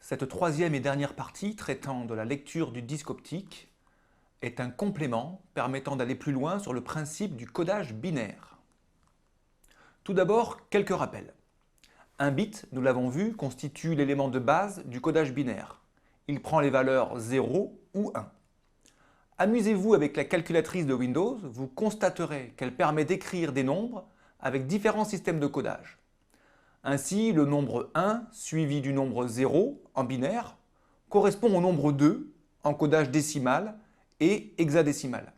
Cette troisième et dernière partie traitant de la lecture du disque optique est un complément permettant d'aller plus loin sur le principe du codage binaire. Tout d'abord, quelques rappels. Un bit, nous l'avons vu, constitue l'élément de base du codage binaire. Il prend les valeurs 0 ou 1. Amusez-vous avec la calculatrice de Windows, vous constaterez qu'elle permet d'écrire des nombres avec différents systèmes de codage. Ainsi, le nombre 1 suivi du nombre 0 en binaire correspond au nombre 2 en codage décimal et hexadécimal.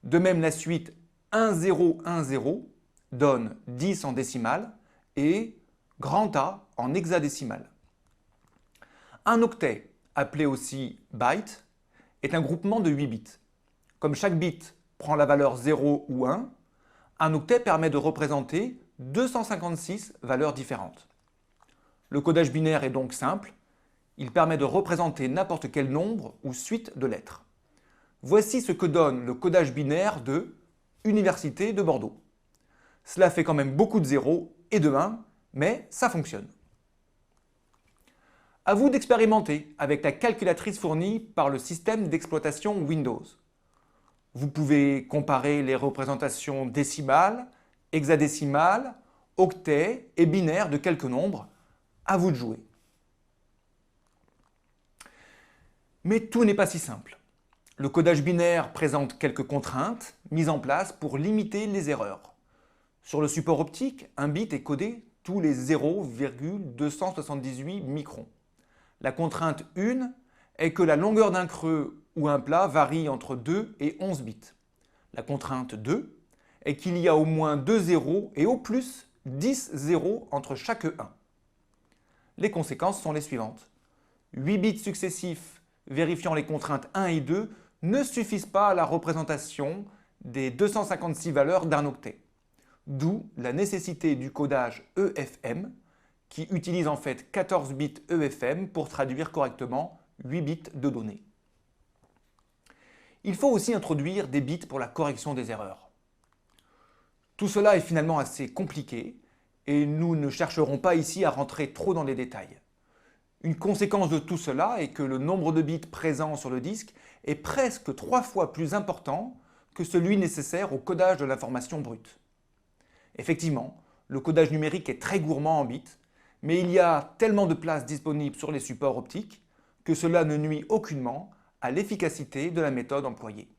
De même, la suite 1 0 1 0 donne 10 en décimal et grand A en hexadécimal. Un octet, appelé aussi byte, est un groupement de 8 bits. Comme chaque bit prend la valeur 0 ou 1, un octet permet de représenter 256 valeurs différentes. Le codage binaire est donc simple, il permet de représenter n'importe quel nombre ou suite de lettres. Voici ce que donne le codage binaire de Université de Bordeaux. Cela fait quand même beaucoup de 0 et de 1, mais ça fonctionne. À vous d'expérimenter avec la calculatrice fournie par le système d'exploitation Windows. Vous pouvez comparer les représentations décimales, hexadécimales, octets et binaires de quelques nombres. À vous de jouer. Mais tout n'est pas si simple. Le codage binaire présente quelques contraintes mises en place pour limiter les erreurs. Sur le support optique, un bit est codé tous les 0,278 microns. La contrainte 1 est que la longueur d'un creux ou un plat varie entre 2 et 11 bits. La contrainte 2 est qu'il y a au moins 2 zéros et au plus 10 zéros entre chaque 1. Les conséquences sont les suivantes. 8 bits successifs vérifiant les contraintes 1 et 2 ne suffisent pas à la représentation des 256 valeurs d'un octet. D'où la nécessité du codage EFM, qui utilise en fait 14 bits EFM pour traduire correctement 8 bits de données. Il faut aussi introduire des bits pour la correction des erreurs. Tout cela est finalement assez compliqué et nous ne chercherons pas ici à rentrer trop dans les détails. Une conséquence de tout cela est que le nombre de bits présents sur le disque est presque 3 fois plus important que celui nécessaire au codage de l'information brute. Effectivement, le codage numérique est très gourmand en bits, mais il y a tellement de place disponible sur les supports optiques que cela ne nuit aucunement à l'efficacité de la méthode employée.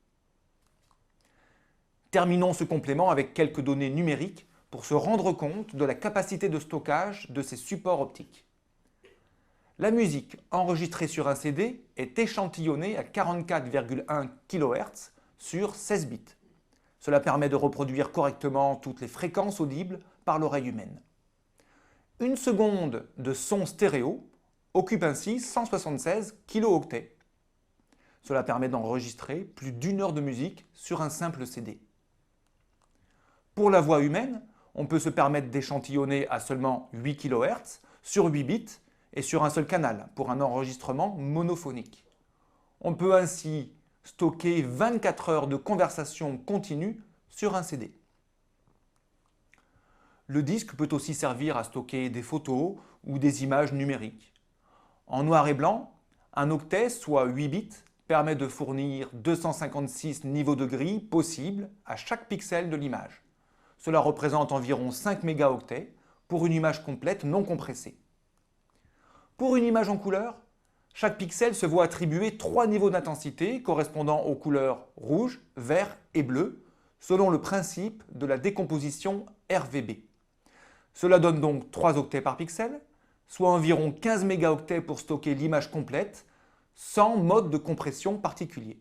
Terminons ce complément avec quelques données numériques pour se rendre compte de la capacité de stockage de ces supports optiques. La musique enregistrée sur un CD est échantillonnée à 44,1 kHz sur 16 bits. Cela permet de reproduire correctement toutes les fréquences audibles par l'oreille humaine. Une seconde de son stéréo occupe ainsi 176 kHz. Cela permet d'enregistrer plus d'1 heure de musique sur un simple CD. Pour la voix humaine, on peut se permettre d'échantillonner à seulement 8 kHz sur 8 bits et sur un seul canal pour un enregistrement monophonique. On peut ainsi stocker 24 heures de conversation continue sur un CD. Le disque peut aussi servir à stocker des photos ou des images numériques. En noir et blanc, un octet, soit 8 bits, permet de fournir 256 niveaux de gris possibles à chaque pixel de l'image. Cela représente environ 5 mégaoctets pour une image complète non compressée. Pour une image en couleur, chaque pixel se voit attribuer 3 niveaux d'intensité correspondant aux couleurs rouge, vert et bleu, selon le principe de la décomposition RVB. Cela donne donc 3 octets par pixel, soit environ 15 mégaoctets pour stocker l'image complète, sans mode de compression particulier.